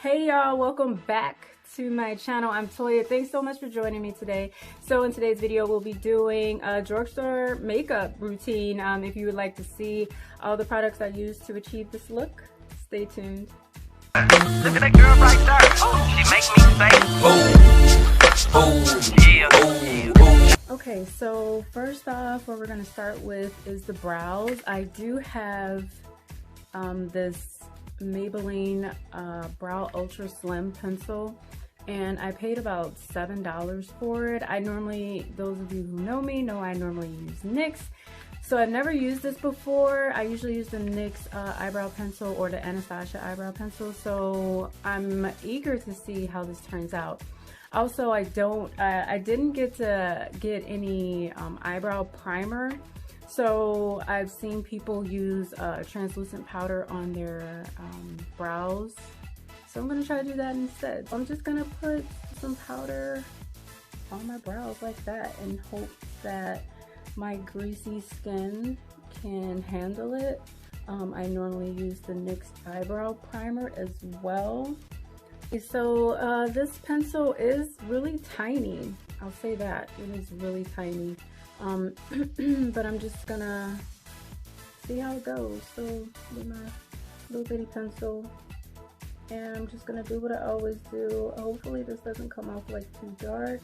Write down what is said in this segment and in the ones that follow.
Hey y'all, welcome back to my channel. I'm Toya. Thanks so much for joining me today. So in today's video, we'll be doing a drugstore makeup routine. If you would like to see all the products I use to achieve this look, stay tuned. Look at that girl right there. She make me say, oh, yeah. Okay, so first off, what we're gonna start with is the brows. I do have this Maybelline Brow Ultra Slim pencil, and I paid about $7 for it. I normally, those of you who know me know I normally use NYX, so I've never used this before. I usually use the NYX eyebrow pencil or the Anastasia eyebrow pencil, so I'm eager to see how this turns out. Also, I didn't get to get any eyebrow primer. So I've seen people use translucent powder on their brows. So I'm gonna try to do that instead. I'm just gonna put some powder on my brows like that and hope that my greasy skin can handle it. I normally use the NYX eyebrow primer as well. So this pencil is really tiny. I'll say that, it is really tiny. But I'm just gonna see how it goes. So with my little bitty pencil, and I'm just gonna do what I always do. Hopefully this doesn't come off like too dark.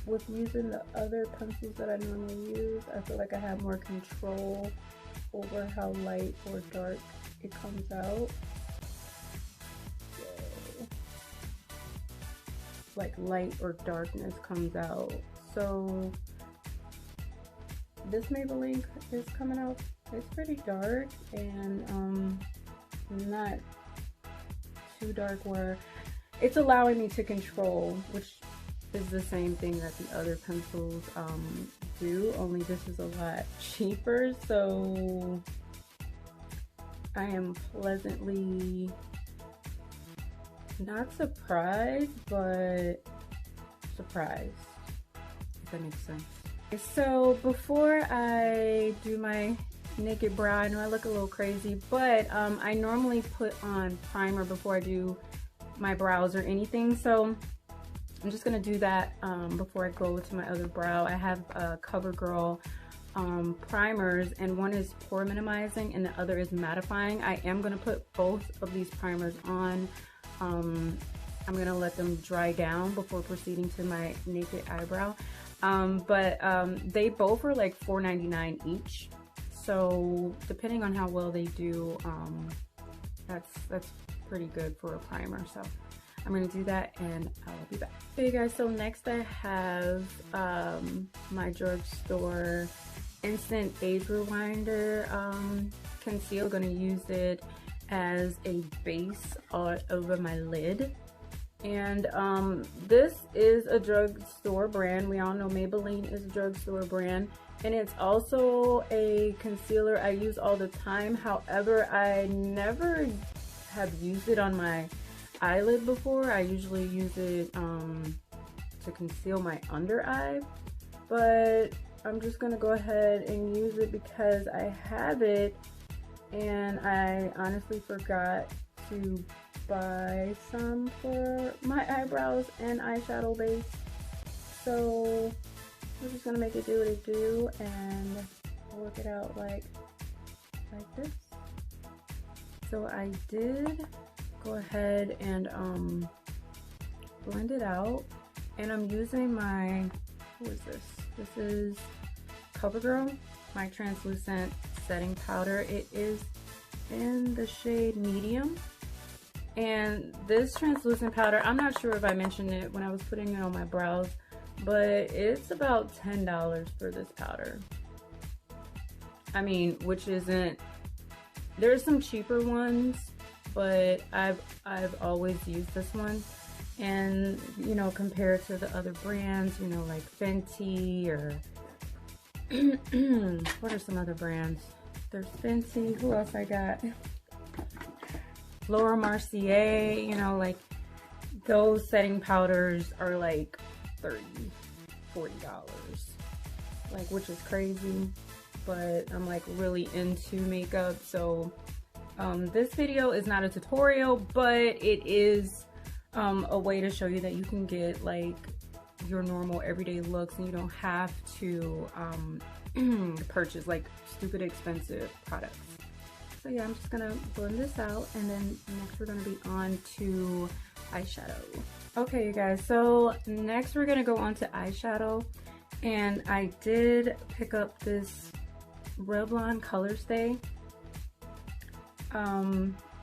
With using the other pencils that I normally use, I feel like I have more control over how light or dark it comes out. So, like light or darkness comes out. So this Maybelline is coming out, it's pretty dark and not too dark where it's allowing me to control, which is the same thing that the other pencils do, only this is a lot cheaper. So I am pleasantly not surprised, but surprised, if that makes sense. So before I do my naked brow, I know I look a little crazy, but I normally put on primer before I do my brows or anything. So I'm just gonna do that before I go to my other brow. I have CoverGirl primers, and one is pore minimizing and the other is mattifying. I am gonna put both of these primers on. I'm gonna let them dry down before proceeding to my naked eyebrow. They both are like $4.99 each. So depending on how well they do, that's pretty good for a primer. So I'm gonna do that and I'll be back. Okay guys, so next I have my drugstore Instant Age Rewinder concealer. Gonna use it as a base over my lid. And this is a drugstore brand. We all know Maybelline is a drugstore brand, and it's also a concealer I use all the time. However, I never have used it on my eyelid before. I usually use it to conceal my under eye, but I'm just gonna go ahead and use it because I have it, and I honestly forgot to buy some for my eyebrows and eyeshadow base. So we're just gonna make it do what it do and work it out like this. So I did go ahead and blend it out, and I'm using my, what is this? This is CoverGirl, my translucent setting powder. It is in the shade medium. And this translucent powder, I'm not sure if I mentioned it when I was putting it on my brows, but it's about $10 for this powder. I mean, which isn't, there's some cheaper ones, but I've always used this one. And, you know, compared to the other brands, you know, like Fenty or, what are some other brands? There's Fenty, who else I got? Laura Mercier, you know, like those setting powders are like $30, $40, like, which is crazy. But I'm like really into makeup, so This video is not a tutorial, but it is a way to show you that you can get like your normal everyday looks and you don't have to purchase like stupid expensive products. So yeah, I'm just gonna blend this out, and then next we're gonna be on to eyeshadow. Okay, you guys, so next we're gonna go on to eyeshadow, and I did pick up this Revlon Color Stay.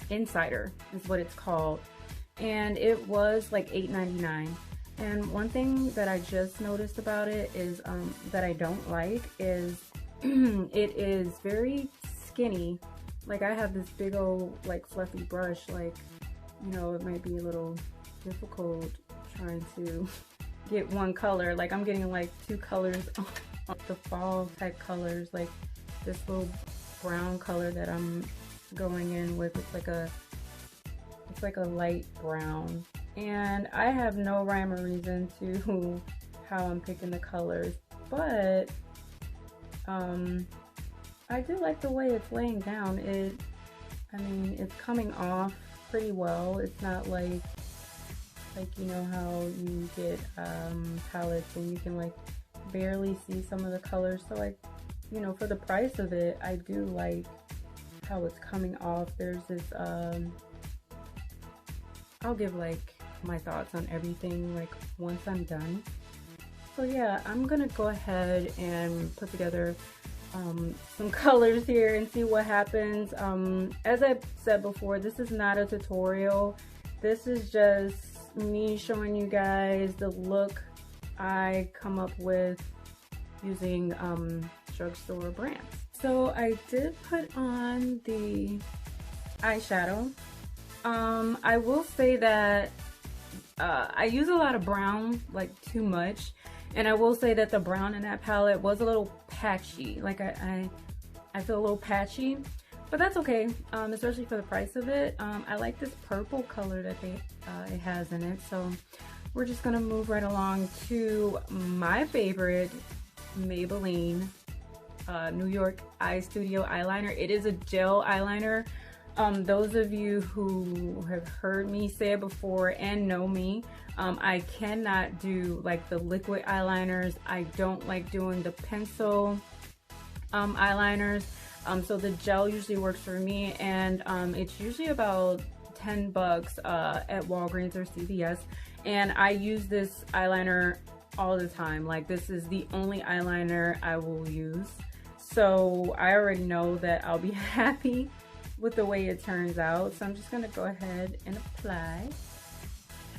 Insider is what it's called, and it was like $8.99. And one thing that I just noticed about it is that I don't like is it is very skinny. Like, I have this big old like fluffy brush, like, you know, it might be a little difficult trying to get one color. Like, I'm getting like two colors on the fall type colors, like this little brown color that I'm going in with. It's like a light brown, and I have no rhyme or reason to how I'm picking the colors, but I do like the way it's laying down. I mean, it's coming off pretty well. It's not like you know how you get palettes and you can like barely see some of the colors. So, like, you know, for the price of it, I do like how it's coming off. There's this I'll give like my thoughts on everything like once I'm done. So yeah, I'm gonna go ahead and put together some colors here and see what happens. As I said before, this is not a tutorial. This is just me showing you guys the look I come up with using drugstore brands. So I did put on the eyeshadow. I will say that I use a lot of brown, like too much. And I will say that the brown in that palette was a little patchy. Like I feel a little patchy, but that's okay, especially for the price of it. I like this purple color that it has in it. So we're just gonna move right along to my favorite Maybelline New York Eye Studio eyeliner. It is a gel eyeliner. Those of you who have heard me say it before and know me, I cannot do like the liquid eyeliners. I don't like doing the pencil eyeliners. So the gel usually works for me, and it's usually about 10 bucks at Walgreens or CVS, and I use this eyeliner all the time. Like, this is the only eyeliner I will use, so I already know that I'll be happy with the way it turns out. So I'm just gonna go ahead and apply.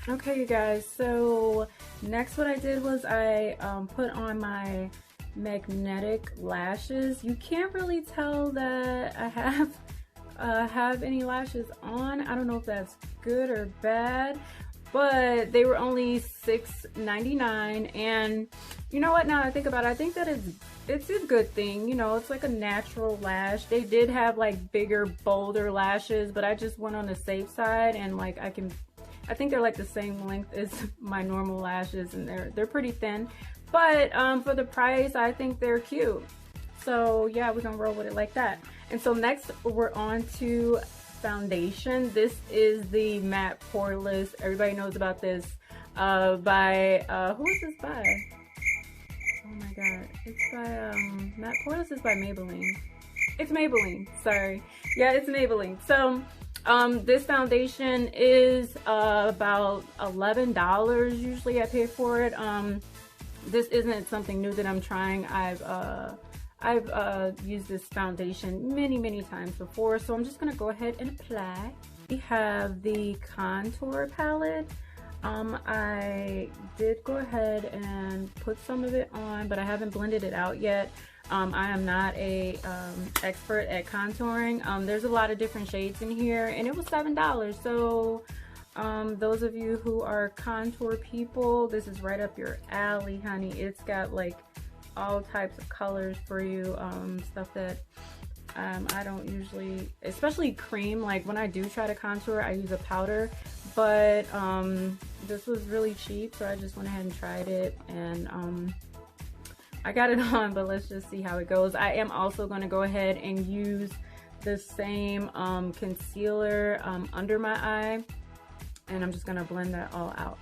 Okay, you guys, so next what I did was I put on my magnetic lashes. You can't really tell that I have any lashes on. I don't know if that's good or bad, but they were only $6.99, and you know what, now that I think about it, I think that it's a good thing. You know, it's like a natural lash. They did have like bigger, bolder lashes, but I just went on the safe side, and like I think they're like the same length as my normal lashes, and they're pretty thin, but for the price, I think they're cute. So yeah, we're gonna roll with it like that. And so next we're on to foundation. This is the matte poreless. Everybody knows about this. By who is this by? Oh my god, it's by matte poreless is by Maybelline. It's Maybelline, sorry. Yeah, it's Maybelline. So this foundation is about $11 usually I pay for it. This isn't something new that I'm trying. I've used this foundation many times before, so I'm just gonna go ahead and apply. We have the contour palette. I did go ahead and put some of it on, but I haven't blended it out yet. I am not a expert at contouring. There's a lot of different shades in here, and it was $7. So those of you who are contour people, this is right up your alley, honey. It's got like all types of colors for you, stuff that I don't usually, especially cream. Like when I do try to contour, I use a powder, but this was really cheap, so I just went ahead and tried it, and I got it on, but let's just see how it goes. I am also going to go ahead and use the same concealer under my eye, and I'm just gonna blend that all out.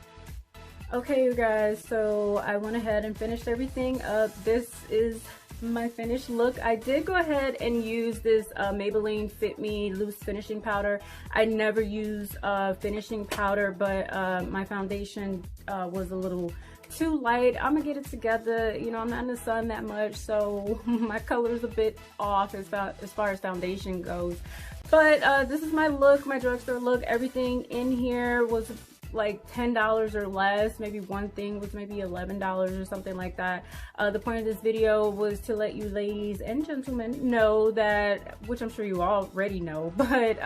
Okay, you guys, so I went ahead and finished everything up. This is my finished look. I did go ahead and use this Maybelline Fit Me loose finishing powder. I never use finishing powder, but my foundation was a little too light. I'm gonna get it together. You know, I'm not in the sun that much, so my color's a bit off as far as foundation goes. But this is my look, my drugstore look. Everything in here was like $10 or less. Maybe one thing was maybe $11 or something like that. The point of this video was to let you ladies and gentlemen know that, which I'm sure you already know, but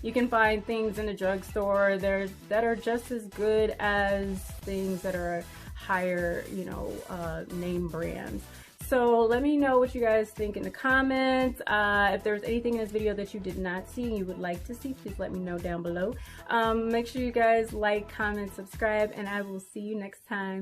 you can find things in the drugstore that are just as good as things that are higher, you know, name brands. So let me know what you guys think in the comments. If there's anything in this video that you did not see and you would like to see, please let me know down below. Make sure you guys like, comment, subscribe, and I will see you next time.